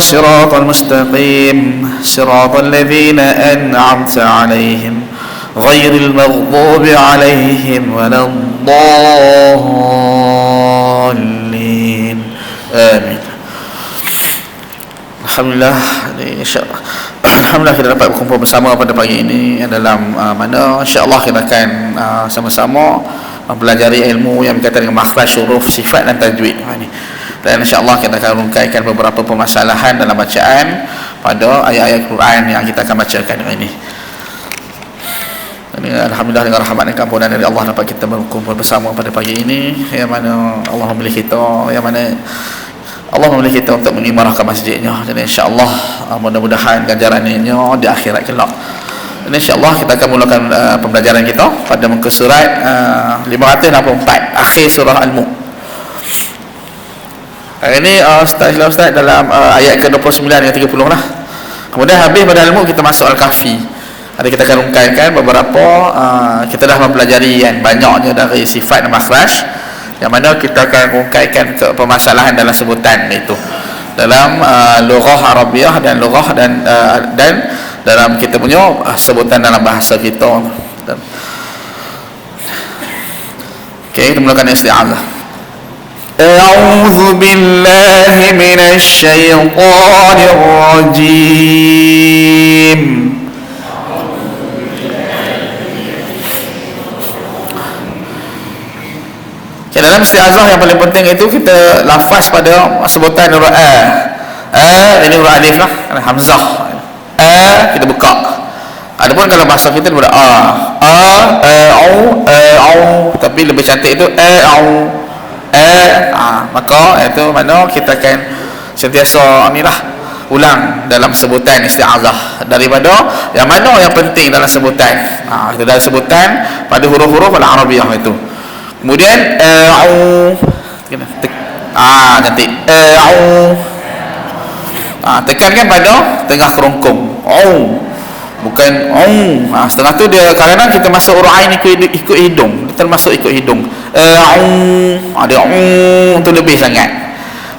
الصراط المستقيم صراط الذين أنعمت عليهم غير المغضوب عليهم ولا الضالين آمين. Alhamdulillah, insya-Allah. Alhamdulillah kita dapat berkumpul bersama pada pagi ini dalam mana insya-Allah kita akan sama-sama mempelajari ilmu yang berkaitan dengan makhraj, huruf, sifat dan tajwid. Dan insya-Allah kita akan rungkaikan beberapa permasalahan dalam bacaan pada ayat-ayat Quran yang kita akan bacakan hari ini. Dan alhamdulillah dengan rahmat dan keampunan dari Allah dapat kita berkumpul bersama pada pagi ini, yang mana Allah memilih kita, yang mana Allah memilih kita untuk mengimarahkan masjidnya. Jadi insya-Allah mudah-mudahan ganjarannya di akhirat kelak. Dan insya-Allah kita akan mulakan pembelajaran kita pada muka surat 564, akhir surah Al-Mulk. Hari ini Ustaz dalam ayat ke-29 dan 30 lah. Kemudian habis pada Al-Mulk kita masuk Al-Kahfi. Hari kita akan rungkaikan beberapa kita dah mempelajari yang banyaknya dari sifat dan makhraj, yang mana kita akan rungkaikan ke permasalahan dalam sebutan itu dalam lughah Arabiah dan lughah dan dalam kita punya sebutan dalam bahasa kita. Okey, kita mulakan isti'adzah. A'udzu billahi minasy syaithanir rajim. Dalam isti'azah yang paling penting itu kita lafaz pada sebutan huruf ini huruf alif lah, hamzah. Kita buka. Adapun kalau bahasa kita dia tapi lebih cantik itu maka itu mana kita akan sentiasa ulang dalam sebutan isti'azah daripada yang mana yang penting dalam sebutan. Itu dalam sebutan pada huruf-huruf al-Arabiah itu. Kemudian cantik tekankan pada tengah kerongkong bukan setengah tu dia kadang-kadang kita masuk huruf ain ikut hidung, termasuk ikut hidung. Ada tu lebih sangat,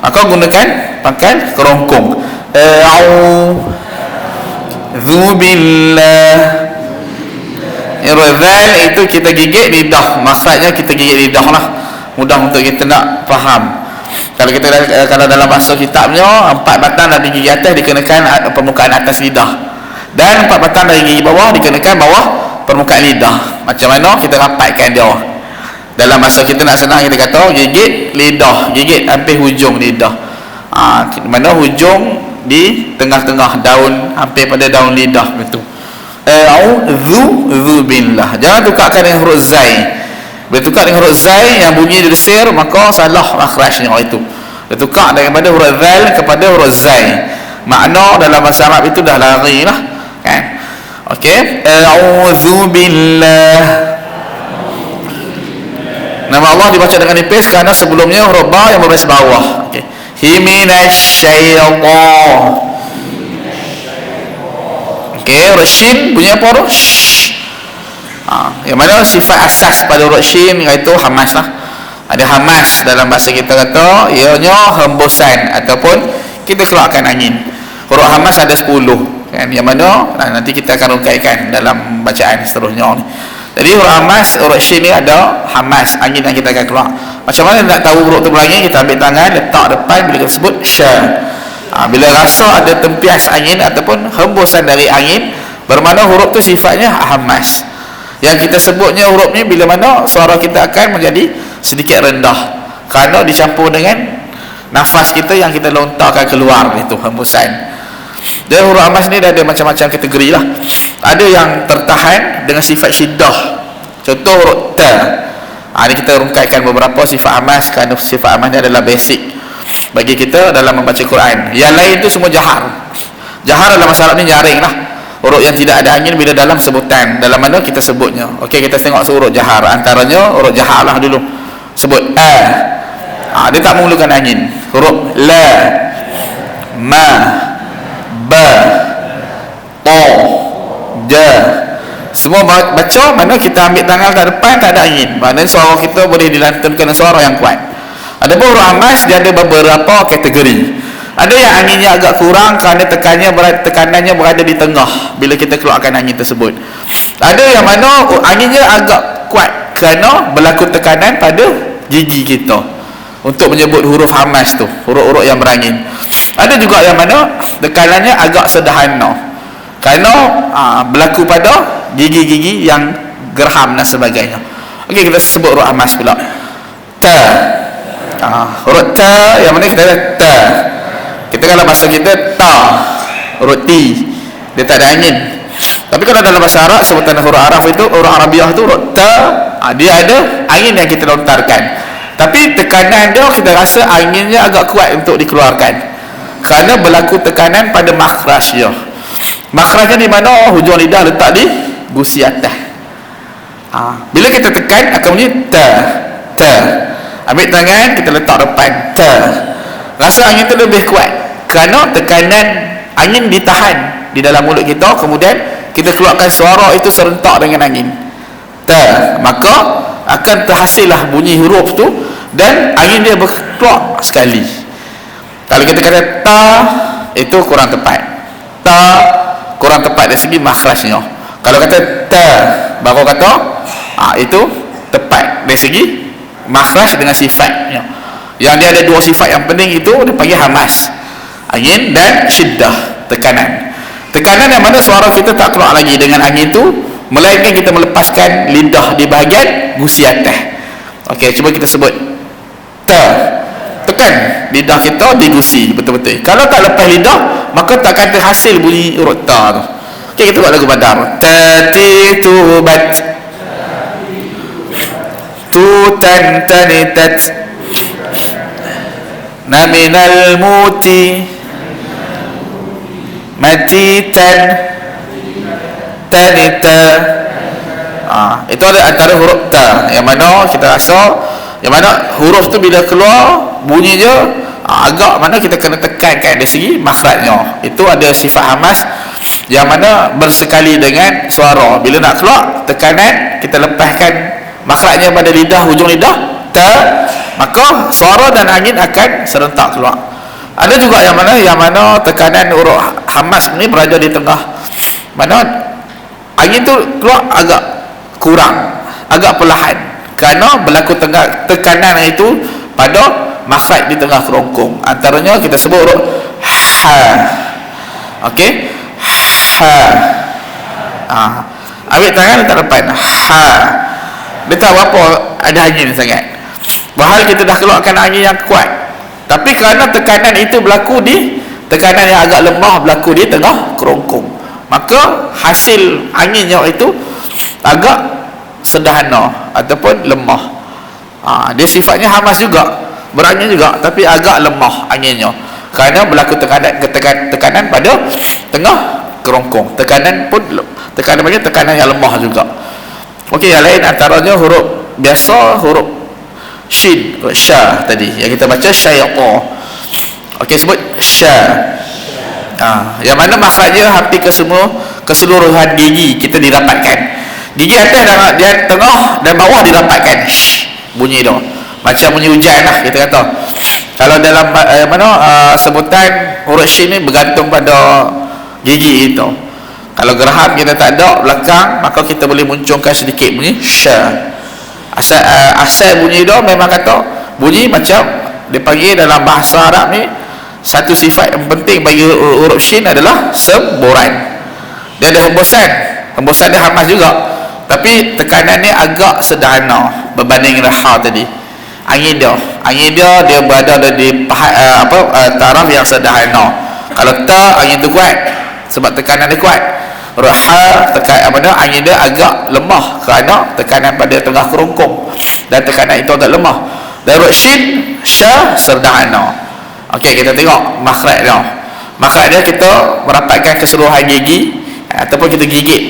maka gunakan pangkal kerongkong. Zubillah. Irzal itu kita gigit lidah, maksudnya kita gigit lidah lah, mudah untuk kita nak faham. Kalau dalam bahasa kitabnya 4 batang dari gigi atas dikenakan permukaan atas lidah, dan 4 batang dari gigi bawah dikenakan bawah permukaan lidah. Macam mana kita rapatkan dia? Dalam bahasa kita nak senang kita kata gigit lidah, gigit hampir hujung lidah. Mana hujung di tengah-tengah daun, hampir pada daun lidah betul. A'udzu billah. Jangan tukarkan dengan huruf zai. Bila tukar dengan huruf zai yang bunyi desir, maka salah makhrajnya itu. Dia tukar daripada huruf zal kepada huruf zai. Makna dalam bahasa Arab itu dah lari lah, kan? Okey, a'udzu billah. Nama Allah dibaca dengan nipis kerana sebelumnya huruf ba yang berbaris bawah. Okey. Himinasyaitan. Okey, huruf shin bunyi apa huruf? Yang mana sifat asas pada huruf shin iaitu hamas lah. Ada hamas dalam bahasa kita kata ianya hembusan ataupun kita keluarkan angin. Huruf hamas ada 10 kan, yang mana nanti kita akan rungkaikan dalam bacaan seterusnya ni. Jadi huruf hamas, huruf shin ni ada hamas, angin yang kita akan keluar. Macam mana nak tahu huruf tu berangin? Kita ambil tangan letak depan bila kita sebut sya. Bila rasa ada tempias angin ataupun hembusan dari angin, bermakna huruf tu sifatnya hamas. Yang kita sebutnya huruf ni bila mana suara kita akan menjadi sedikit rendah kerana dicampur dengan nafas kita yang kita lontarkan keluar, itu hembusan. Dan huruf hamas ni dah ada macam-macam kategori lah. Ada yang tertahan dengan sifat syiddah, contoh huruf ta. Ini kita rungkaikan beberapa sifat hamas kerana sifat hamas ni adalah basic bagi kita dalam membaca Quran. Yang lain tu semua jahar. Jahar dalam masalah ni nyaring lah, huruf yang tidak ada angin bila dalam sebutan, dalam mana kita sebutnya. Okey, kita tengok huruf jahar. Antaranya huruf jahar lah dulu. Sebut dia tak memerlukan angin. Huruf la, ma, ba, ta, ja, semua baca mana kita ambil tangan ke depan tak ada angin, maknanya suara kita boleh dilantunkan dengan suara yang kuat. Adapun huruf hamas dia ada beberapa kategori. Ada yang anginnya agak kurang kerana tekanannya berada di tengah bila kita keluarkan angin tersebut. Ada yang mana anginnya agak kuat kerana berlaku tekanan pada gigi kita untuk menyebut huruf hamas tu, huruf-huruf yang berangin. Ada juga yang mana tekanannya agak sederhana kerana berlaku pada gigi-gigi yang gerham dan sebagainya. Okey, kita sebut huruf hamas pula. Ta. Huruf ta yang mana kita ada ta. Kita kalau bahasa kita ta, huruf ti, dia tak ada angin. Tapi kalau dalam bahasa Arab sebutan huruf Arab itu, huruf Arabiah itu huruf ta, dia ada angin yang kita lontarkan. Tapi tekanan dia kita rasa anginnya agak kuat untuk dikeluarkan kerana berlaku tekanan pada makhraj dia. Makhrajnya di mana? Hujung lidah letak di gusi atas. Bila kita tekan akan bunyi ta, ta. Ambil tangan kita letak depan ta. Rasa angin itu lebih kuat kerana tekanan angin ditahan di dalam mulut kita, kemudian kita keluarkan suara itu serentak dengan angin ta, maka akan terhasillah bunyi huruf tu dan angin dia berkeluar sekali. Kalau kita kata ta, itu kurang tepat. Ta kurang tepat dari segi makhrajnya. Kalau kata ta baru kata itu tepat dari segi makhraj dengan sifatnya. Yang dia ada dua sifat yang penting itu dia panggil hamas, angin, dan syiddah, tekanan. Tekanan yang mana suara kita tak keluar lagi dengan angin itu, melainkan kita melepaskan lidah di bahagian gusi atas. Okey, cuba kita sebut ta. Tekan lidah kita di gusi betul-betul. Kalau tak lepas lidah, maka takkan terhasil bunyi huruf ta tu. Okey, kita buat lagu Badar. Tati tubat tutan tanitat naminal muti matitan tanita. Itu ada antara huruf ta yang mana kita rasa, yang mana huruf tu bila keluar bunyi dia agak mana kita kena tekankan dari segi makhrajnya. Itu ada sifat hamas yang mana bersekali dengan suara. Bila nak keluar tekanan, kita lepaskan makhrajnya pada lidah, hujung lidah ta, maka suara dan angin akan serentak keluar. Ada juga yang mana tekanan huruf hamas ni berada di tengah, mana angin tu keluar agak kurang, agak perlahan kerana berlaku tekanan itu pada makhraj di tengah kerongkong. Antaranya kita sebut huruf ha. Okey, ha. Ambil tangan letak depan ha. Dia tak berapa ada angin sangat, bahal kita dah keluarkan angin yang kuat, tapi kerana tekanan itu berlaku di tekanan yang agak lemah berlaku di tengah kerongkong, maka hasil anginnya itu agak sederhana ataupun lemah. Dia sifatnya hamas juga, berangin juga, tapi agak lemah anginnya kerana berlaku tekanan pada tengah kerongkong. Tekanan pun tekanan yang lemah juga. Okey, yang lain antaranya huruf biasa, huruf shin, sya tadi yang kita baca syaiqa. Okey, sebut sya. Yang mana makhrajnya hampir keseluruhan gigi kita didapatkan. Gigi atas dan dia tengah dan bawah didapatkan. Bunyi dia macam bunyi hujan lah kita kata. Kalau dalam sebutan huruf shin ni bergantung pada gigi itu. Kalau geraham kita tak ada belakang, maka kita boleh munculkan sedikit bunyi sya. Asal bunyi dia memang kata bunyi macam dipanggil dalam bahasa Arab ni, satu sifat yang penting bagi huruf shin adalah semburan. Dia ada hembusan dia hamas juga, tapi tekanan ni agak sederhana berbanding ha tadi. Angin dia berada di taraf yang sederhana. Kalau ta, angin tu kuat sebab tekanan dia kuat. Raha, angin dia agak lemah kerana tekanan pada tengah kerongkong dan tekanan itu agak lemah. Dan huruf shin, sya, sederhana. Okey, kita tengok makhraj dia. Makhraj dia kita merapatkan keseluruhan gigi ataupun kita gigit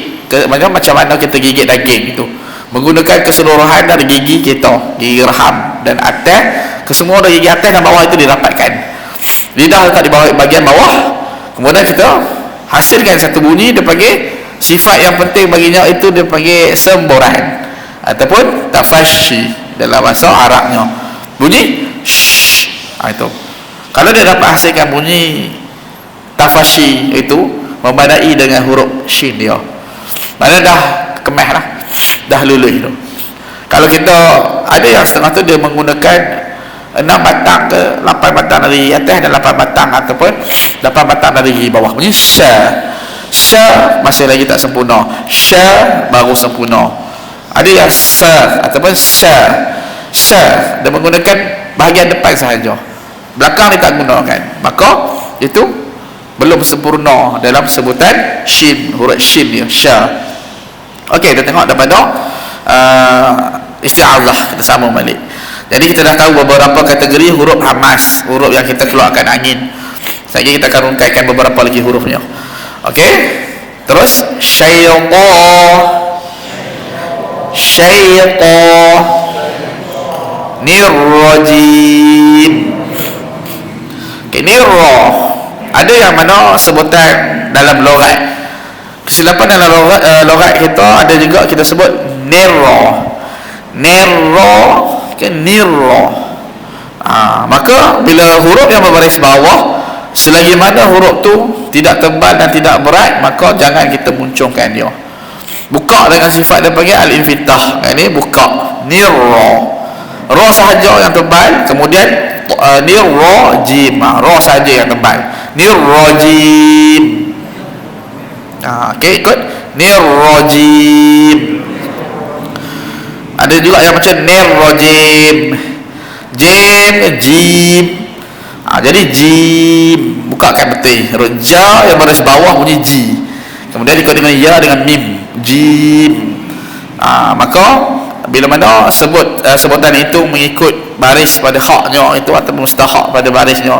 macam mana kita gigit daging itu, menggunakan keseluruhan dari gigi kita, gigi raham dan atas, kesemua dari gigi atas dan bawah itu dirapatkan. Lidah letak di bawah bahagian bawah, kemudian kita hasilkan satu bunyi. Dia panggil sifat yang penting baginya itu dia panggil semburan ataupun tafashi dalam bahasa Arabnya. Bunyi shh, itu Kalau dia dapat hasilkan bunyi tafashi, itu memadai dengan huruf shin dia, mana dah kemah lah, dah lulus tu. Kalau kita ada yang setengah tu dia menggunakan 6 batang ke 8 batang dari atas dan 8 batang ataupun 8 batang dari bawah, bunyi sya. Sya masih lagi tak sempurna, sya baru sempurna. Ada yang sa ataupun sya. Sya dia menggunakan bahagian depan sahaja, belakang dia tak gunakan, maka itu belum sempurna dalam sebutan shin, huruf shin dia, sya. Okey, kita tengok daripada isti'adzah, kita sambung balik. Jadi kita dah tahu beberapa kategori huruf hamas, huruf yang kita keluarkan angin. Sekali kita akan rungkaikan beberapa lagi hurufnya. Okey, terus syaiqa, syaiqa, nirrajim. Okay, nirra ada yang mana sebutan dalam logat, kesilapan dalam logat kita ada juga kita sebut nirra, nirra ke nirra. Maka bila huruf yang berbaris bawah, selagi mana huruf tu tidak tebal dan tidak berat, maka jangan kita muncungkan dia. Buka dengan sifat dia panggil al-infitah, ini buka, nirra, ra sahaja yang tebal, kemudian nirra jim, ra sahaja yang tebal, nirrajim. Okey, ikut nirrajim. Ada juga yang macam nirrajim, jim, jim. Jadi jim, bukakan betul, huruf ja yang baris bawah bunyi ji, kemudian ikut dengan ya dengan mim, jim. Maka bila mana sebutan itu mengikut baris pada haknya itu atau mustahak pada barisnya,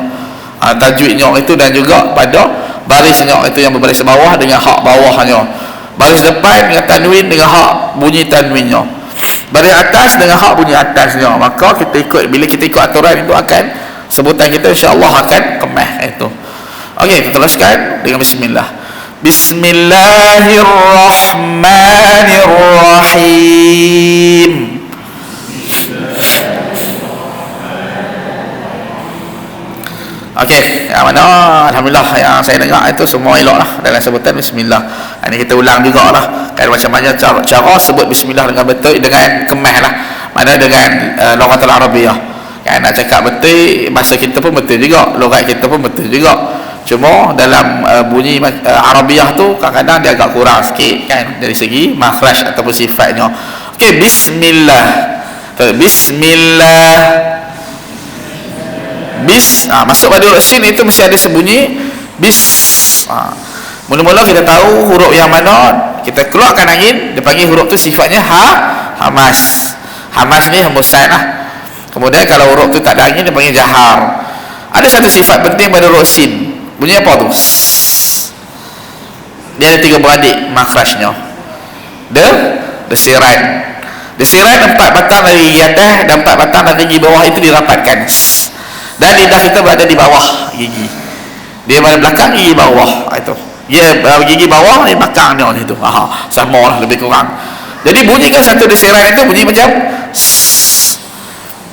tajwidnya itu, dan juga pada barisnya itu yang berbaris bawah dengan hak bawahnya, baris depan dengan tanwin dengan hak bunyi tanwinnya, baris atas dengan hak bunyi atasnya, maka kita ikut, bila kita ikut aturan itu akan sebutan kita insya-Allah akan kemah itu. Okey, kita teruskan dengan bismillah. Bismillahirrahmanirrahim. Okey, yang mana alhamdulillah yang saya dengar itu semua elok lah dalam sebutan bismillah. Ini kita ulang juga lah kan, macam mana cara sebut bismillah dengan betul, dengan kemah lah, mana dengan lughatul arabiyah kan. Nak cakap betul, bahasa kita pun betul juga, logat kita pun betul juga, cuma dalam bunyi arabiyah tu kadang-kadang dia agak kurang sikit kan, dari segi makhraj ataupun sifatnya. Okey, bismillah, bismillah, bis, masuk pada huruf sin itu mesti ada sebunyi bis. Mula-mula kita tahu huruf yang mana kita keluarkan angin, dia panggil huruf tu sifatnya hamas. Hamas ni hembusan lah. Kemudian kalau huruf tu tak ada angin, dia panggil jahar. Ada satu sifat penting pada huruf sin, bunyi apa tu? Dia ada 3 beradik makhrajnya. Desiran. Desiran 4 batang dari gigi atas dan 4 batang dari gigi bawah itu dirapatkan. Dan lidah kita berada di bawah gigi. Dia berada belakang gigi bawah, itu. Ya, gigi bawah di belakang dia itu. Sama lah lebih kurang. Jadi bunyikan satu desiran itu bunyi macam s.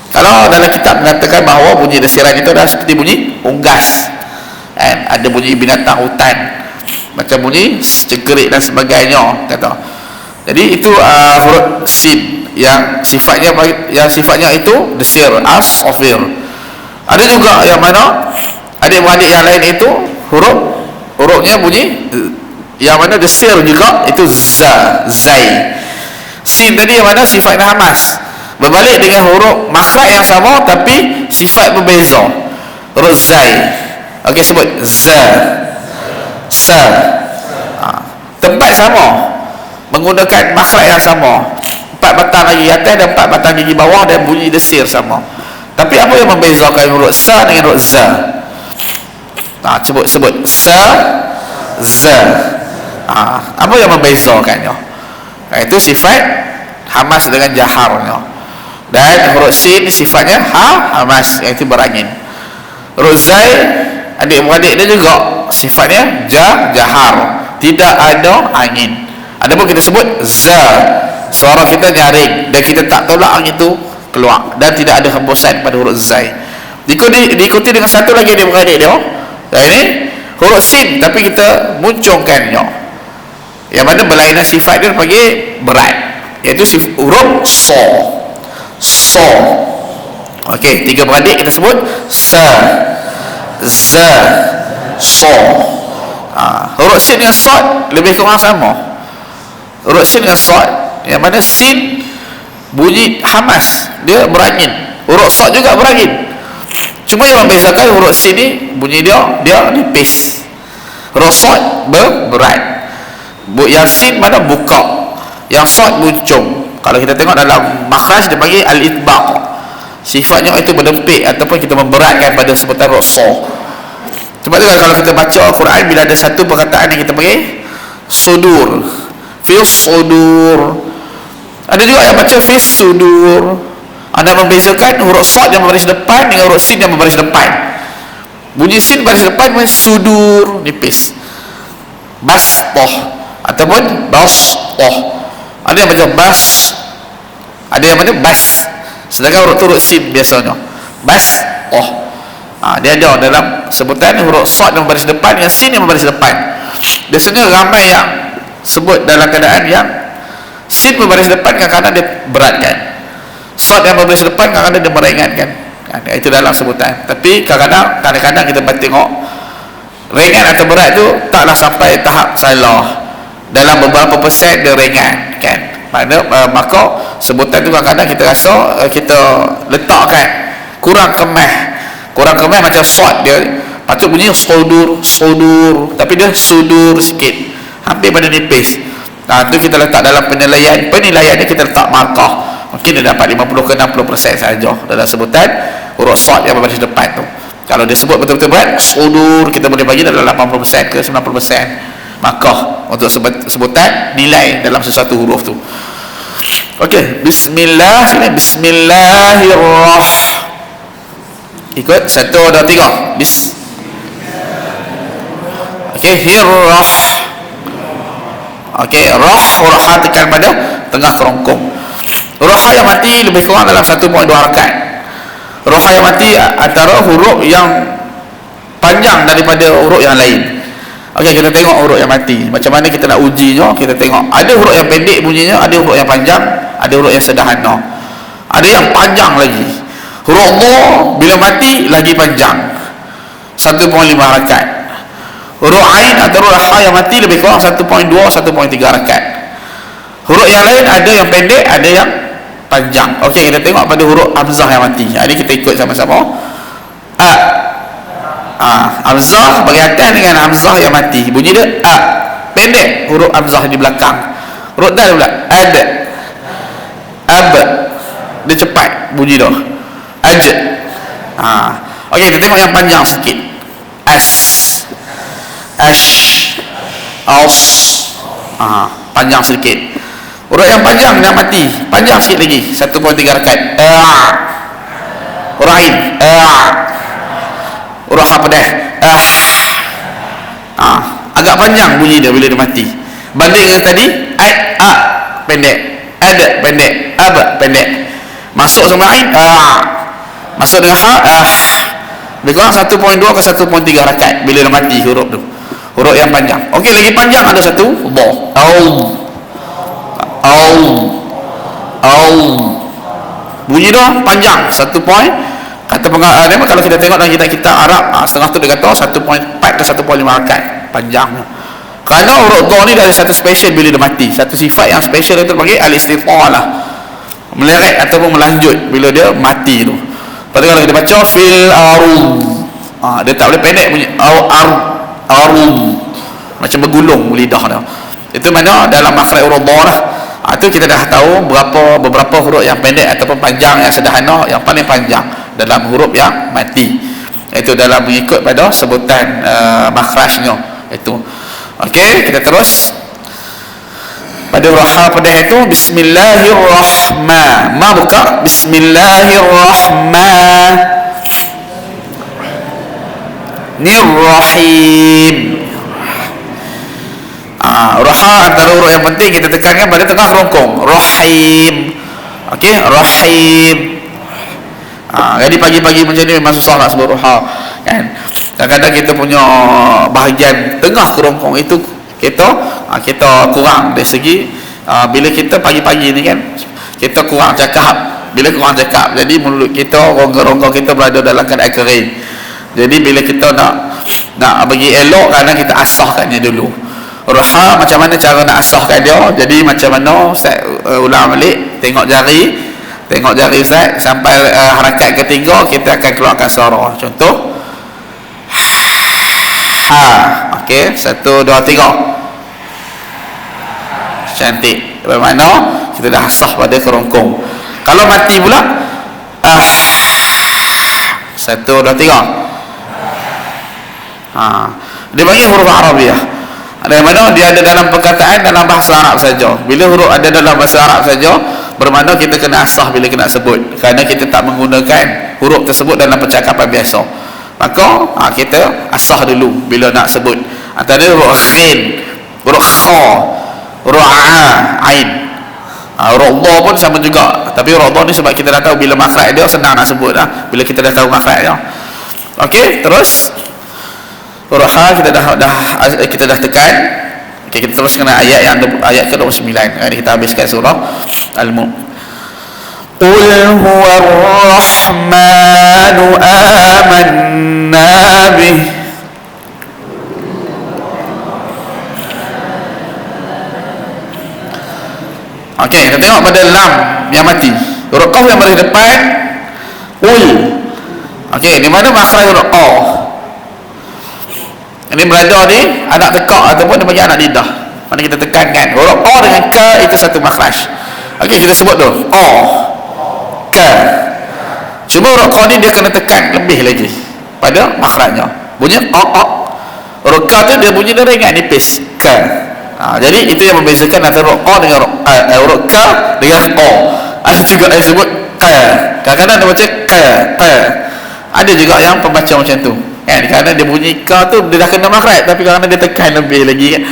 Kalau dalam kitab mengatakan bahawa bunyi desiran itu adalah seperti bunyi unggas. Ada bunyi binatang hutan, macam bunyi cengkerik dan sebagainya kata. Jadi itu huruf sin yang sifatnya itu desir, as-safir. Ada juga yang mana adik-beradik yang lain itu hurufnya bunyi yang mana desir juga, itu za, zai. Sin tadi yang mana sifatnya hamas, berbalik dengan huruf makhraj yang sama tapi sifat berbeza, huruf zai. Okey, sebut za, sa. Tempat sama, menggunakan makhraj yang sama, 4 batang gigi atas dan 4 batang gigi bawah, dan bunyi desir sama. Tapi apa yang membezakan huruf sa dengan huruf za? Sebut sa, za. Apa yang membezakannya? Itu sifat hamas dengan jaharnya. Dan huruf sin sifatnya hamas, iaitu berangin. Huruf zai, adik-beradik dia juga sifatnya jahar, tidak ada angin. Adapun kita sebut za, suara kita nyaring dan kita tak tolak angin itu keluar, dan tidak ada hembusan pada huruf zai. diikuti dengan satu lagi dia beradik dia. Ini huruf sin tapi kita muncungkannya, yang mana berlainan sifat dia panggil berat, iaitu huruf so. Okey, tiga beradik kita sebut sa, za, so. Huruf sin dengan sad lebih kurang sama. Huruf sin dengan sad, yang mana sin bunyi hamas, dia berangin. Huruf sad juga berangin. Cuma yang membezakan huruf sin ni bunyi dia nipis. Huruf sad berat. Yang sin mana buka, yang sad muncung. Kalau kita tengok dalam makhraj dia panggil al-itbaq. Sifatnya itu berdempik ataupun kita memberatkan pada sebutan huruf sa. Sebab tu kalau kita baca Al-Quran, bila ada satu perkataan yang kita panggil sudur, fil sudur, ada juga yang baca fil sudur. Anda membezakan huruf sad yang berbaris depan dengan huruf sin yang berbaris depan. Bunyi sin baris depan bunyi sudur, nipis. Bastah ataupun bastah. Ada yang baca bas, ada yang baca bas. Sedangkan huruf sin biasanya bastah. Dia ada dalam sebutan huruf sad yang berbaris depan dengan sin yang berbaris depan. Biasanya ramai yang sebut dalam keadaan yang sin berbaris depan kadang-kadang dia beratkan, sad yang berbaris depan kadang-kadang dia meringankan. Itu dalam sebutan. Tapi kadang-kadang kita tengok ringan atau berat tu taklah sampai tahap salah. Dalam beberapa persen dia ringan kan. Maka sebutan tu kadang-kadang kita rasa kita letakkan kurang kemah macam sad, dia patut bunyi sudur, tapi dia sudur sikit, hampir pada nipis. Tu kita letak dalam penilaian ni, kita letak markah. Mungkin dia dapat 50 ke 60% saja dalam sebutan huruf sad yang berbaris depan tu. Kalau dia sebut betul-betul berat sudur, kita boleh bagi dalam 80% ke 90% markah untuk sebutan nilai dalam sesuatu huruf tu. Okey, bismillahirrahmanirrahim. Ikut 1, 2, 3. Okey, hirrah. Okey, rah huruf ha tekan pada tengah kerongkong. Huruf ha yang mati lebih kurang dalam 1.2 rakaat. Huruf ha yang mati antara huruf yang panjang daripada huruf yang lain. Okey, kita tengok huruf yang mati. Macam mana kita nak ujinya? Kita tengok. Ada huruf yang pendek bunyinya, ada huruf yang panjang, ada huruf yang sederhana. Ada yang panjang lagi. Huruf dha bila mati lagi panjang, 1.5 rakaat. Huruf ain atau huruf ha yang mati lebih kurang 1.2, 1.3 rakaat. Huruf yang lain ada yang pendek, ada yang panjang. Okey, kita tengok pada huruf hamzah yang mati. Ini kita ikut sama-sama. Hamzah berkaitan dengan hamzah yang mati. Bunyi dia pendek huruf hamzah di belakang. Huruf dal pula ad, ab, dia cepat bunyi dia. Okey, kita tengok yang panjang sikit. Ash, as, panjang sedikit. Huruf yang panjang yang mati, panjang sikit lagi, 1.3 rakaat. Huruf ain, huruf ha pedas, agak panjang bunyi dia bila dia mati. Banding dengan tadi, pendek, pendek, ab pendek. Masuk sama ain, masuk dengan ha, lebih kurang 1.2 ke 1.3 rakaat bila dia mati huruf tu. Huruf yang panjang. Okey, lagi panjang ada satu, dha. Bunyi dia panjang 1 point. Kata pengarang kalau kita tengok dalam kitab-kitab Arab, setengah tu dia kata 1.4 ke 1.5 rakaat panjangnya. Kerana huruf dha ni ada satu special bila dia mati. Satu sifat yang special itu panggil al-istitalah, meleret ataupun melanjut bila dia mati tu. Pada kalau kita baca fil arum, dia tak boleh pendek bunyi arum, macam bergulung lidah dia. Itu mana dalam makhraj huruf dha lah. Itu kita dah tahu beberapa huruf yang pendek ataupun panjang, yang sederhana, yang paling panjang dalam huruf yang mati. Itu dalam mengikut pada sebutan makhrajnya itu. Okey, kita terus pada huruf ha pada itu bismillahirrahmanirrahim. Ma buka bismillahirrahmanirrahim. Huruf ha antara huruf yang penting kita tekankan pada tengah kerongkong. Rahim. Okey, rahim. Jadi pagi-pagi macam ni memang susah nak sebut duha kan. Kadang-kadang kita punya bahagian tengah kerongkong itu kita kurang dari segi bila kita pagi-pagi ni kan kita kurang cakap. Bila kurang cakap, jadi mulut kita, rongga-rongga kita berada dalam keadaan kering. Jadi bila kita nak bagi elok, kadang kita asahkannya dulu. Ruha macam mana cara nak asahkan dia? Jadi macam mana saya ulang balik, tengok jari Ustaz sampai harakat ketiga kita akan keluarkan suara. Contoh ha. Okey, 1 2 3. Cantik. Bagaimana? Kita dah asah pada kerongkong. Kalau mati pula 1 2 3. Dia panggil huruf Arabiah. Dari mana dia ada dalam perkataan dalam bahasa Arab saja. Bila huruf ada dalam bahasa Arab saja, bermakna kita kena asah bila kena sebut. Kerana kita tak menggunakan huruf tersebut dalam percakapan biasa. Maka kita asah dulu bila nak sebut. Antara huruf khin, huruf kha, huruf ain. Huruf dha pun sama juga. Tapi huruf dha ni sebab kita dah tahu bila makhraj dia senang nak sebut dah. Bila kita dah tahu makhraj dia. Okey, terus huruf ha kita dah tekan. Okey, kita terus kena ayat ke-29. Kita habiskan surah Al-Mulk. Qul huwar rahmanu amanna bih. Okey, kita tengok pada lam yang mati. Huruf qaf yang berada depan ul. Okey, di mana makhraj huruf qaf? Ini berada ni anak tekak ataupun dia bagi anak lidah. Mana kita tekankan huruf qa dengan ka itu satu makhraj. Okey, kita sebut dulu qa ka. Cuma huruf qa ni dia kena tekan lebih lagi pada makhrajnya. Bunyi qa. Huruf ka tu dia bunyi dia ringan nipis ka. Jadi itu yang membezakan antara huruf qa dengan huruf ka dengan qa. Ada juga yang sebut ka. Kadang-kadang dia baca ka. Ada juga yang pembaca macam tu. Kan? Kerana dia bunyi ka tu dia dah kena makhraj, tapi kerana dia tekan lebih lagi kan.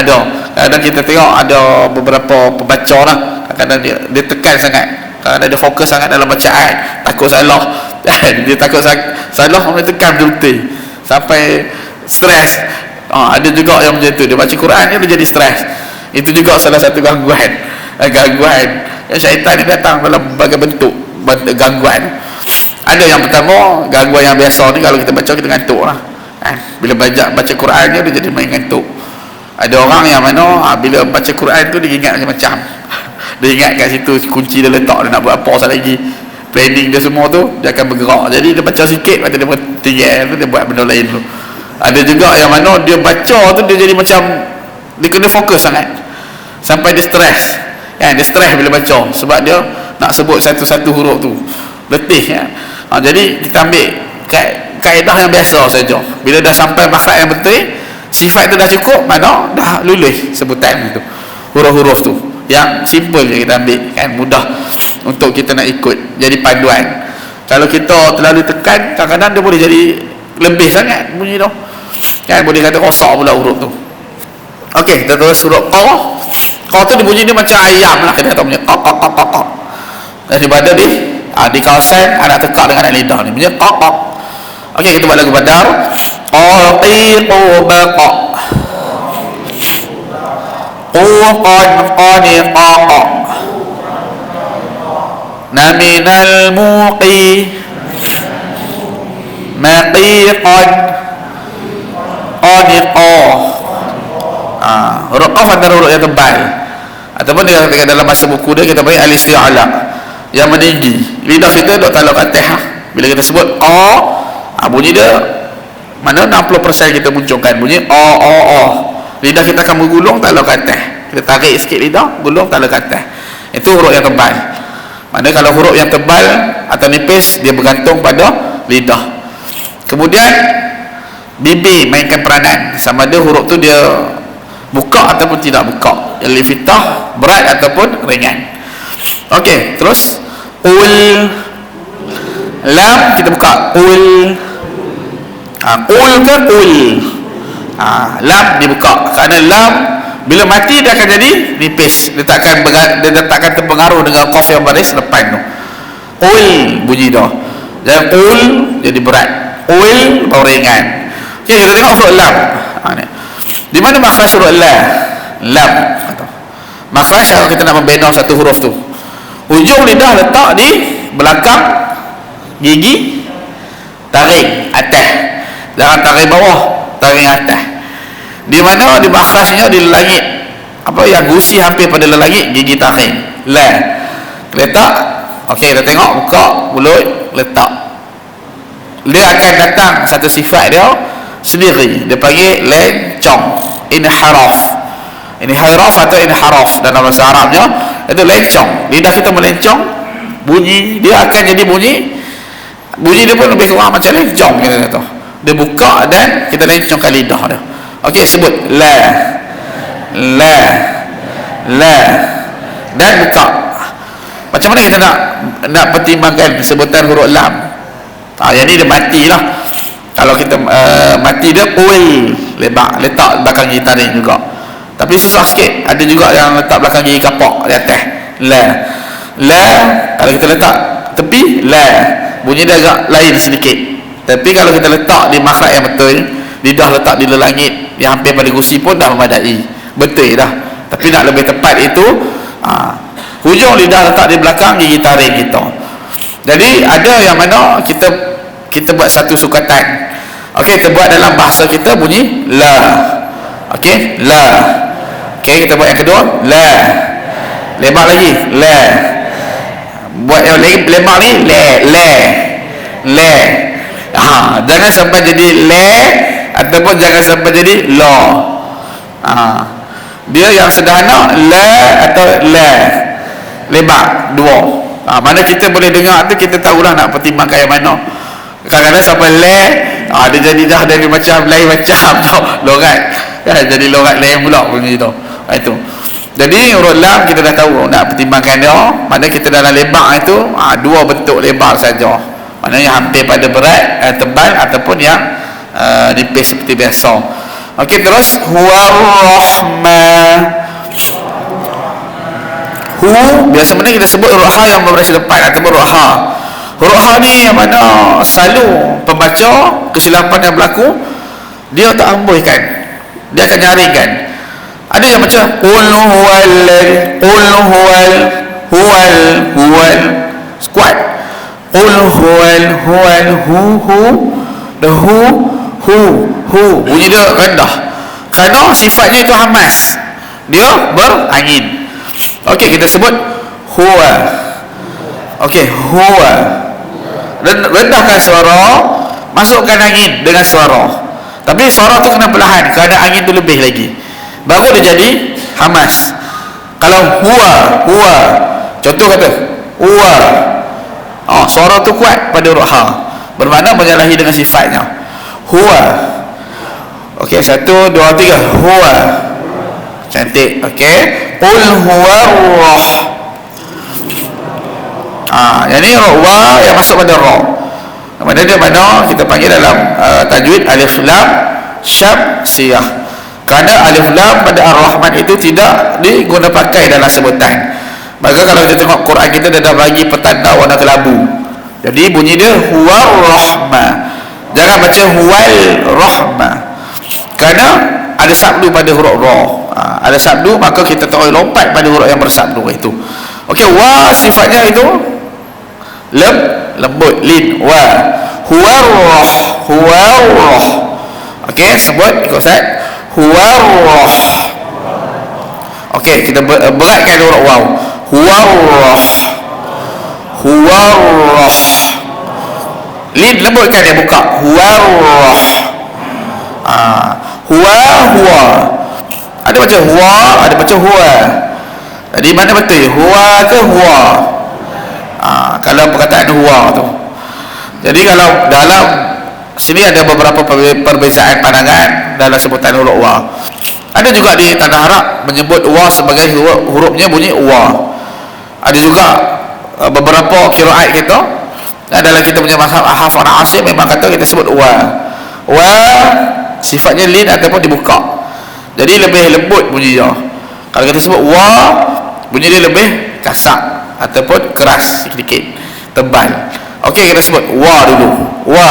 Ada. Kadang kita tengok ada beberapa pembaca lah. Kadang-kadang dia tekan sangat. Kadang-kadang dia fokus sangat dalam bacaan, takut salah. Dia takut salah, dia tekan betul-betul sampai stres. Ada juga yang macam tu, dia baca Quran dia jadi stres. Itu juga salah satu gangguan yang syaitan ni datang dalam berbagai bentuk gangguan. Ada yang pertama, gangguan yang biasa ni kalau kita baca kita ngantuk lah kan? Bila baca Quran dia jadi main ngantuk. Ada orang yang mana bila baca Quran tu dia ingat macam-macam. Dia ingat kat situ kunci dia letak, dia nak buat apa sekali lagi, planning dia semua tu dia akan bergerak. Jadi dia baca sikit, lepas tu dia bertinggal, dia buat benda lain tu. Ada juga yang mana dia baca tu dia jadi macam dia kena fokus sangat sampai dia stres kan. Dia stres bila baca sebab dia nak sebut satu-satu huruf tu letih kan. Jadi kita ambil kaedah yang biasa saja. Bila dah sampai makhraj yang betul, sifat tu dah cukup, mana dah lulus sebutan tu, huruf-huruf tu yang simple je kita ambil kan, mudah untuk kita nak ikut, jadi panduan. Kalau kita terlalu tekan, kadang-kadang dia boleh jadi lebih sangat bunyi tu kan, boleh kata rosak pula huruf tu. Okey, kita terus huruf qa. Qa tu bunyi dia macam ayam lah, kita tahu bunyi qa. Daripada di kawasan anak tekak dengan anak lidah ni bunyi qa. Okey, kita buat lagu Badar. Qaqiqu baqa quqan qaniqa naminal muqi maqiqan qaniqa. Huruf qaf antara huruf yang tebal, ataupun dia kata dalam bahasa buku dia kita panggil alif i'la yang meninggi. Lidah kita duk taluk atas bila kita sebut bunyi dia mana 60% kita munculkan bunyi lidah kita akan bergulung taluk ke atas. Kita tarik sikit lidah, gulung taluk ke atas. Itu huruf yang tebal. Mana kalau huruf yang tebal atau nipis dia bergantung pada lidah. Kemudian bibir mainkan peranan, sama ada huruf tu dia buka ataupun tidak buka, alif fathah berat ataupun ringan. Okey, terus ul lam kita buka ul ul ke ul lam dibuka kerana lam bila mati dia akan jadi nipis, dia takkan terpengaruh dengan qaf yang baris depan tu. Ul bunyi dah. Jangan ul jadi berat, ul baru ringan. Okey, kita tengok huruf lam. Ni. Di mana makhraj huruf lam? Makhraj kalau kita nak membina satu huruf tu, hujung lidah letak di belakang gigi taring atas, jangan taring bawah, taring atas. Di mana di makhrajnya di langit, apa yang gusi hampir pada langit, gigi taring la letak. Okey, kita tengok, buka mulut, letak. Dia akan datang satu sifat dia sendiri, dia panggil lencong, inharaf. Inharaf atau inharaf dalam bahasa Arabnya itu lencong. Lidah kita melencong, bunyi dia akan jadi bunyi dia pun lebih kurang macam lencong kita kata. Dia buka dan kita lencongkan lidah dia. Okey, sebut la dan buka. Macam mana kita nak pertimbangkan sebutan huruf lam? Yang ni dia matilah. Kalau kita mati dia ul letak belakang gigi taring juga. Tapi susah sikit. Ada juga yang letak belakang gigi kapak di atas. La kalau kita letak tepi, la bunyi dia agak lain sedikit. Tapi kalau kita letak di makhraj yang betul, lidah letak di langit yang hampir pada gusi pun dah memadai, betul dah. Tapi nak lebih tepat itu hujung lidah letak di belakang gigi taring kita. Jadi ada yang mana kita buat satu sukatan. Okey, kita buat dalam bahasa kita bunyi la. Okey, la. Okey, kita buat yang kedua, la. Lebar lagi, la. Buat yang lebar ni, le. Jangan sampai jadi le ataupun jangan sampai jadi lo. Dia yang sederhana la atau la. Lebar dua. Mana kita boleh dengar tu, kita tahulah nak pertimbangkan yang mana. Kadang-kadang sampai le, dia jadi dah dari macam lain macam lorat. Jadi lorat lain pula bunyi tu. Itu. Jadi huruf lam kita dah tahu nak pertimbangkan dia. Mana kita dalam lebar itu dua bentuk lebar saja. Maknanya hampir pada berat, tebal ataupun yang nipis seperti biasa. Okey, terus huwar rahman. Hu biasa mana kita sebut huruf ha yang berbaris depan ataupun huruf ha. Huruf ha ni yang mana selalu pembaca kesilapan yang berlaku, dia tak ambuhkan, dia akan nyaringkan. Ada yang macam qul huwal kuat, qul huwal hu bunyi dia rendah kerana sifatnya itu hamas, dia berangin. Okey, kita sebut huwa. Okey, huwa. Rendahkan suara, masukkan angin dengan suara. Tapi suara tu kena perlahan kerana angin tu lebih lagi, baru dia jadi hamas. Kalau huwa, contoh kata huwa, suara tu kuat pada huruf ha, bermakna menyalahi dengan sifatnya. Huwa. Okey, 1, 2, 3, huwa. Cantik. Okey, qul huwarrah. Yang ni wa yang masuk pada ra. Mana dia mana kita panggil dalam tajwid alif lam syabsiyah. Kerana alif lam pada ar-rahman itu tidak diguna pakai dalam sebutan. Maka kalau kita tengok Quran kita dia dah bagi petanda warna kelabu. Jadi bunyi dia huwarrahma. Jangan baca huwal rahma. Kerana ada sabdu pada huruf ra. Ada sabdu, maka kita tak boleh lompat pada huruf yang bersabdu itu. Okey, wa sifatnya itu lembut, lin, wa. Huwarrah. Okey, sebut ikut Ustaz. Huwarrah. Okey, kita beratkan huruf waw. Huwarrah. Lin lembutkan, dia buka. Huwarrah. Huwa. Ada baca huwa, ada baca huwa. Jadi mana betul? Huwa ke huwa? Kalau perkataan huwa tu. Jadi kalau dalam sini ada beberapa perbezaan pandangan dalam sebutan huruf wa. Ada juga di tanah Arab menyebut wa sebagai hurufnya bunyi wa. Ada juga beberapa qiraat kita dalam kita punya mazhab hafal asim memang kata kita sebut wa. Wa sifatnya lin ataupun dibuka. Jadi lebih lembut bunyi dia. Kalau kita sebut wa, bunyi dia lebih kasar ataupun keras sedikit, tebal. Okey, kita sebut wa dulu. Wa.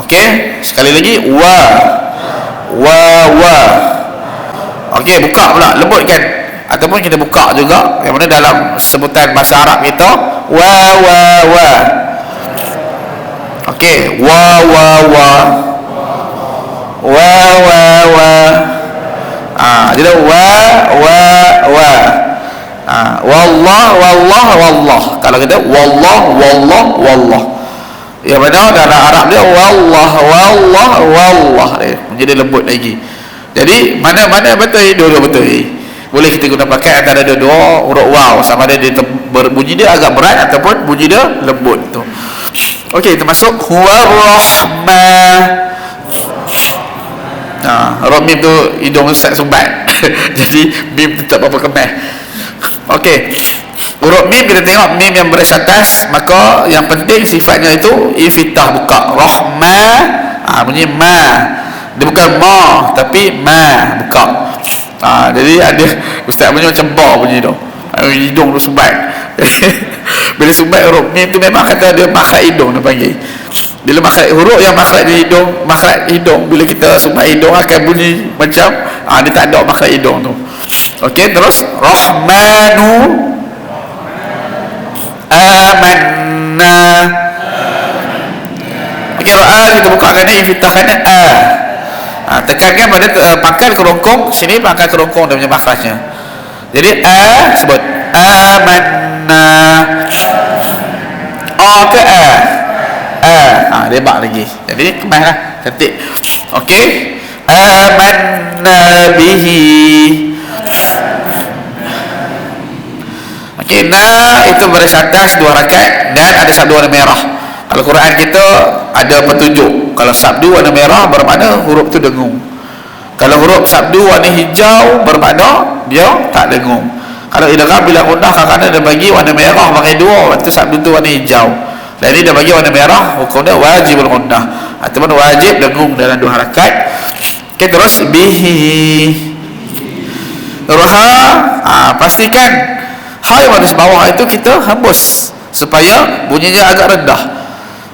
Okey, sekali lagi wa. Wa. Okey, buka pula, lembutkan. Ataupun kita buka juga, yang mana dalam sebutan bahasa Arab kita wa. Okey, wa. Jadi wa. Wallah. Kalau kita wallah. Yang mana dalam Arab dia wallah. Menjadi lembut lagi. Jadi mana betul, dua-dua betul. Boleh kita guna pakai antara dua huruf waw, sama ada dia berbunyi dia agak berat ataupun bunyi dia lembut tu. Okey, termasuk huwa rahman. Huruf mim tu hidung Ustaz sumbat. Jadi mim tak apa kemeh. Okey. Huruf mim kita tengok mim yang baris atas, maka yang penting sifatnya itu infitah, buka. Rahma, bunyi ma. Dia bukan ma tapi ma, buka. Jadi ada Ustaz punya macam ba bunyi tu. Hidung tu sumbat. Bila sumbat huruf mim tu memang kata dia makhraj hidung dia panggil. Bila makhraj huruf yang makhraj di hidung, makhraj hidung, bila kita sumbat hidung akan bunyi macam dia tak ada makhraj hidung tu. Okey, terus rahmanu amanna. Okey, kita bukakan ni, infitahkan tekankan pada pangkal kerongkong sini, pangkal kerongkong dia punya makhrajnya. Jadi sebut amanna. Ke dia bak lagi. Jadi kemahlah, cantik. Okey, amanna bihi. Okey, itu baris atas 2 rakaat dan ada sabdu warna merah. Kalau Quran kita ada petunjuk. Kalau sabdu warna merah bermakna huruf tu dengung. Kalau huruf sabdu warna hijau bermakna dia tak dengung. Kalau idgham bila gundah kadang-kadang dia bagi warna merah pakai 2, waktu sabdu tu warna hijau. Dan ini dia bagi warna merah, hukumnya wajibul gundah ataupun wajib dengung dalam 2 rakaat. Okey, terus bihi. Pastikan yang baris bawah itu kita hembus supaya bunyinya agak rendah.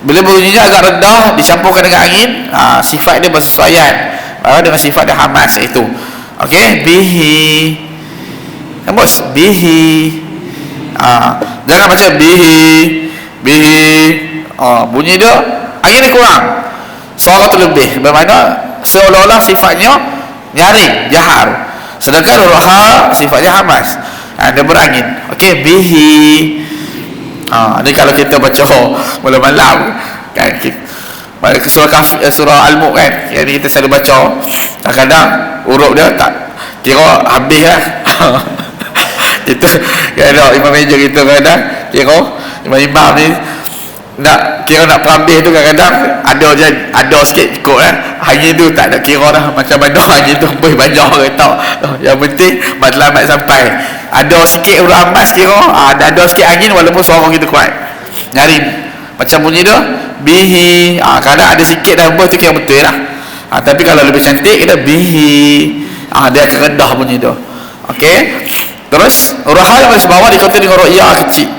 Bila bunyinya agak rendah dicampurkan dengan angin, sifat dia bersesuaian dengan sifat dia hamas itu. Okey, bihi. Hembus bihi. Jangan baca bihi. Bunyi dia angin dia kurang, suara tu lebih, bermakna seolah-olah sifatnya nyaring, jahar. Sedangkan huruf sifatnya hamas, dia berangin. Okey, bihi. Ni kalau kita baca malam-malam kan, surah Al-Mulk kan, jadi kita selalu baca, kadang-kadang huruf dia tak kira habis lah. Kita kadang imam meja kita kadang kira imam ni nak perhabis tu, kadang-kadang ada sikit ikut lah. Hari tu tak nak kira dah macam mana hari tu boleh banyak orang tahu. Yang penting matlamat sampai. Ada sikit huruf amas kira, ada sikit angin walaupun suara kita kuat. Nyari macam bunyi dia bihi. Kadang ada sikit dah hembus tu kira betul lah. Tapi kalau lebih cantik kita bihi. Dia akan rendah bunyi tu. Okey. Terus huruf yang di bawah dikata dengan huruf ya kecil.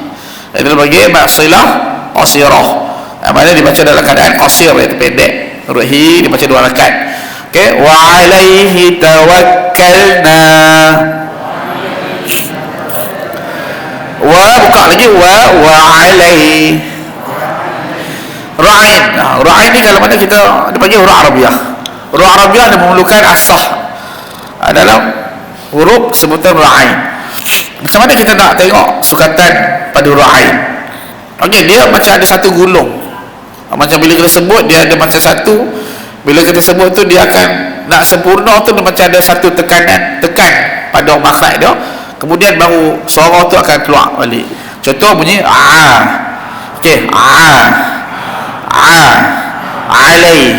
Itu bagi maksilah qasirah. Mana dibaca dalam keadaan qasir, iaitu pendek. Huruf hi dibaca 2 rakaat. Okey, wa alaihi tawakkalna. Wa buka lagi wa alaihi. Ra'in. Ra'in ni kalau mana kita dipanggil huruf Arabiah. Huruf Arabiah dia memerlukan asah dalam huruf sebutan ra'in. Macam mana kita nak tengok sukatan pada huruf ain? Okey, dia macam ada satu gulung. Macam bila kita sebut dia ada macam satu, bila kita sebut tu dia akan nak sempurna tu, dia macam ada satu tekan pada makhraj dia, kemudian baru suara tu akan keluar balik. Contoh bunyi okey, alai.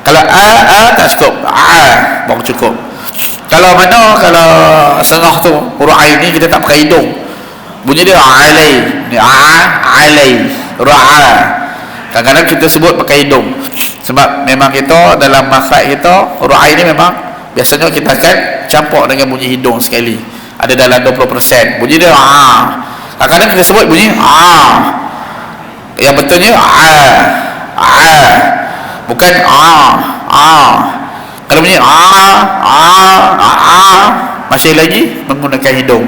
Kalau tak cukup, baru cukup. Kalau sengah tu huruf ain ni kita tak pakai hidung, bunyi dia alai ni, alai ra'a. Kadang-kadang kita sebut pakai hidung sebab memang kita dalam makhraj kita huruf ain ni memang biasanya kita akan campur dengan bunyi hidung sekali, ada dalam 20%. Bunyi dia Kadang-kadang kita sebut bunyi yang betulnya bukan kalau bunyi masih lagi menggunakan hidung.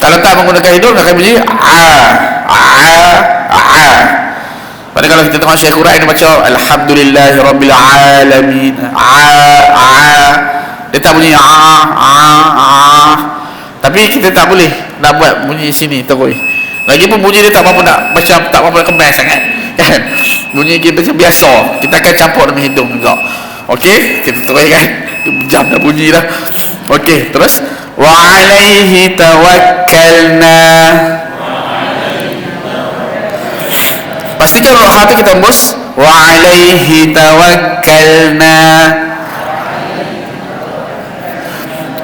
Kalau tak menggunakan hidung akan bunyi pada kalau kita tengok Syekh Quran dia baca Alhamdulillahirabbil alamin dia tak bunyi tapi kita tak boleh nak buat bunyi sini terus. Lagipun bunyi dia tak apa nak macam tak apa nak kemas sangat kan. Bunyi kita macam biasa, kita akan campur dengan hidung juga. Okey, kita teruskan. Jam dah bunyi dah. Okey, terus wa alaihi tawakkalna. Pastikan huruf ha tu kita hembus wa alaihi tawakkalna.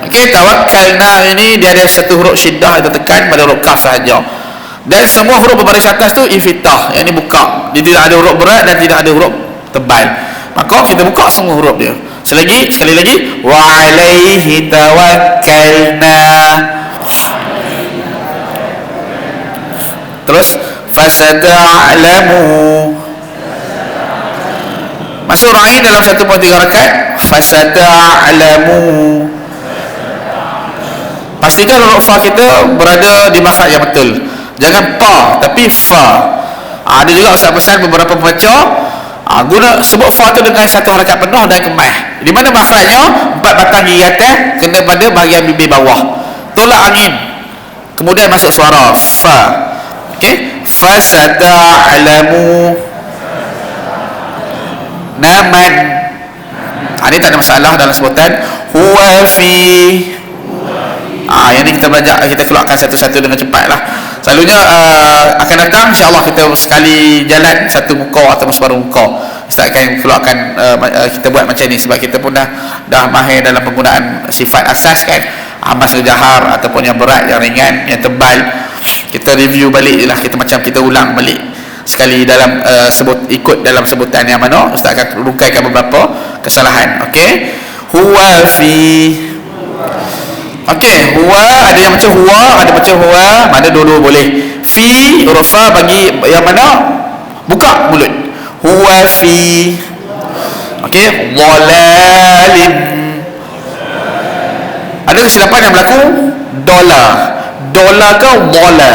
Okey, tawakkalna ini dia ada satu huruf syiddah kita tekan pada huruf kaf sahaja. Dan semua huruf berbaris atas tu iftitah, yang ni buka. Dia tidak ada huruf berat dan tidak ada huruf tebal. Maka kita buka semua huruf dia. Sekali lagi wa alaihi tawakkalna. Terus fasata'lamu. Masuk ra'i dalam 1/3 rakaat. Fasata'lamu. Pastikan huruf fa kita berada di makhraj yang betul. Jangan pa tapi fa. Ada juga ustaz pesan beberapa pembaca guna sebut fa tu dengan satu harakat penuh dan kemah. Di mana makhrajnya 4 batang gigi atas kena pada bahagian bibir bawah. Tolak angin. Kemudian masuk suara fa. Okey, fasata'lamu. Naman. Ini tak ada masalah dalam sebutan huwa fi. Yang ni kita belajar, kita keluarkan satu-satu dengan cepat lah. Selalunya akan datang insyaAllah kita sekali jalan satu muka atau separuh muka Ustaz akan keluarkan kita buat macam ni sebab kita pun dah mahir dalam penggunaan sifat asas kan, amas jahar ataupun yang berat, yang ringan, yang tebal. Kita review balik je lah, kita macam kita ulang balik sekali dalam ikut dalam sebutan yang mana Ustaz akan rungkaikan beberapa kesalahan. Okey, huwa fi. Okey, huwa ada yang macam huwa, ada macam huwa, mana dua-dua boleh. Fi huruf fa bagi yang mana buka mulut. Huwa fi. Okey, walalim. Ada kesilapan yang berlaku dolar. Dolar ke wala?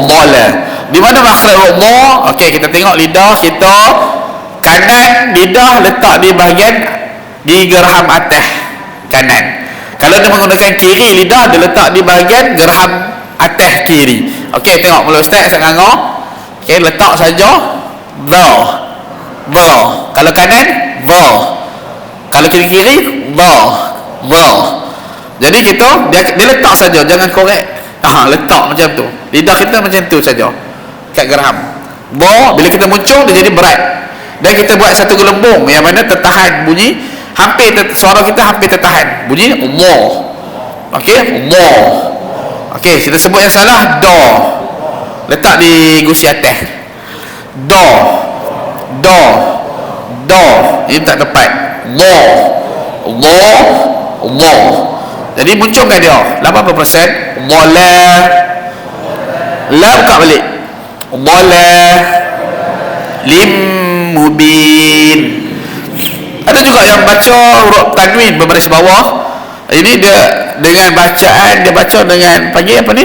Wala. Di mana makhraj dha? Okey, kita tengok lidah kita kanan, lidah letak di bahagian di gerham atas kanan. Kalau dia menggunakan kiri, lidah dia letak di bahagian gerham atas kiri. Okey, tengok mulut ustaz sangat ngah. Okey, letak saja dha. Kalau kanan dha. Kalau kiri dha. Jadi kita dia letak saja, jangan korek. Letak macam tu. Lidah kita macam tu saja. Kat gerham. Dha bila kita muncul dia jadi berat. Dan kita buat satu gelembung yang mana tertahan bunyi, suara kita hampir tertahan. Bunyi Allah. Okey, Allah. Okey, kita sebut yang salah da. Letak di gusi atas. Da. Ini tak tepat. Allah. Jadi munculkan dia 80%. Wala. La buka balik. Wala. Lim mubin. Ada juga yang baca huruf tanwin berbaris bawah. Ini dia dengan bacaan dia baca dengan panggil apa ni?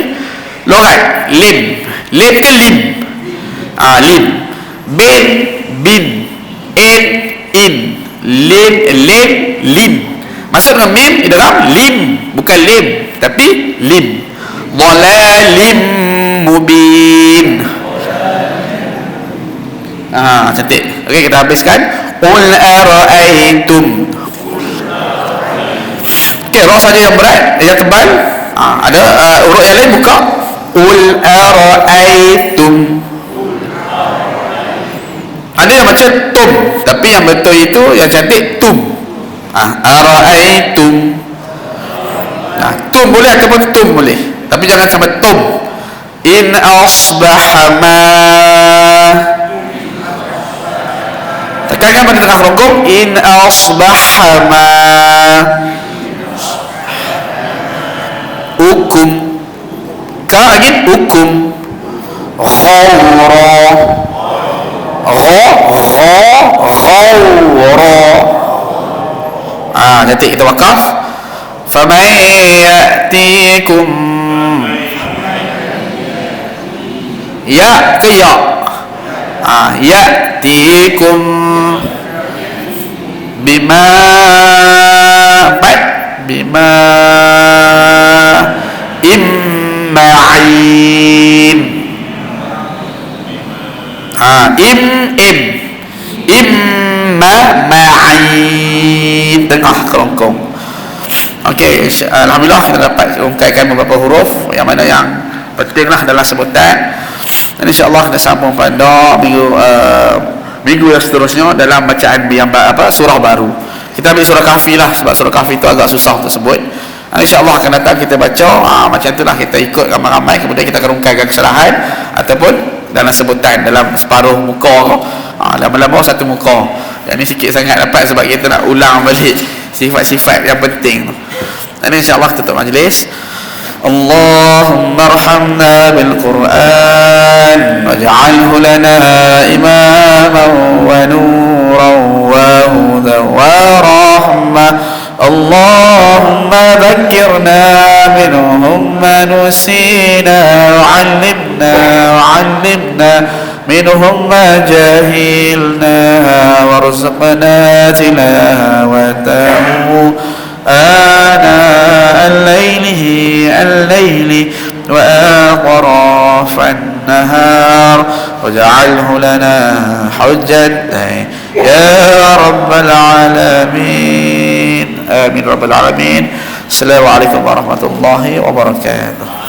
Loghat. Lim. Lim ke lim? Lim. Bin, bin. In. Lim. Masuk dengan mim di dalam lim, bukan lim tapi lim. Walalim mubin. Cantik. Okey, kita habiskan. Qul ara'aytum. Okey, roh saja yang berat, yang tebal. Ada huruf yang lain buka. Qul ara'aytum. Ada yang macam tum, tapi yang betul itu yang cantik tum. Ara'aytum. Tum boleh ataupun tum boleh, tapi jangan sampai tum. In asbaha ma. Tekankan pada tengah rukuk. In asbaha ma ukum. ka lagi hukum khawra khawra nanti kita wakaf faman ya'tikum ya ke ya ya'tikum bima imma'in imma ma'in tengah kerongkong. Okey, alhamdulillah kita dapat ungkaikan beberapa huruf yang mana yang pentinglah dalam sebutan. Dan insya-Allah kita sambung pada minggu yang seterusnya dalam bacaan yang surah baru. Kita ambil surah Kahfi lah, sebab surah Kahfi itu agak susah untuk sebut. InsyaAllah akan datang kita baca macam itulah, kita ikut ramai-ramai, kemudian kita akan rungkaikan kesalahan ataupun dalam sebutan dalam separuh muka, lama-lama satu muka. Yang ni sikit sangat dapat sebab kita nak ulang balik sifat-sifat yang penting tu. Dan insyaAllah tutup majlis. Allahumma arhamna bil Quran waj'alhu lana imaman wa nuran wa hudan wa rahmah. Allahumma dhakkirna minhum ma nusina wa'allimna minhum ma jahilna warzuqna tilawatahu ana الليل وآطراف النهار واجعله لنا حجة يا رب العالمين آمين رب العالمين. السلام عليكم ورحمة الله وبركاته.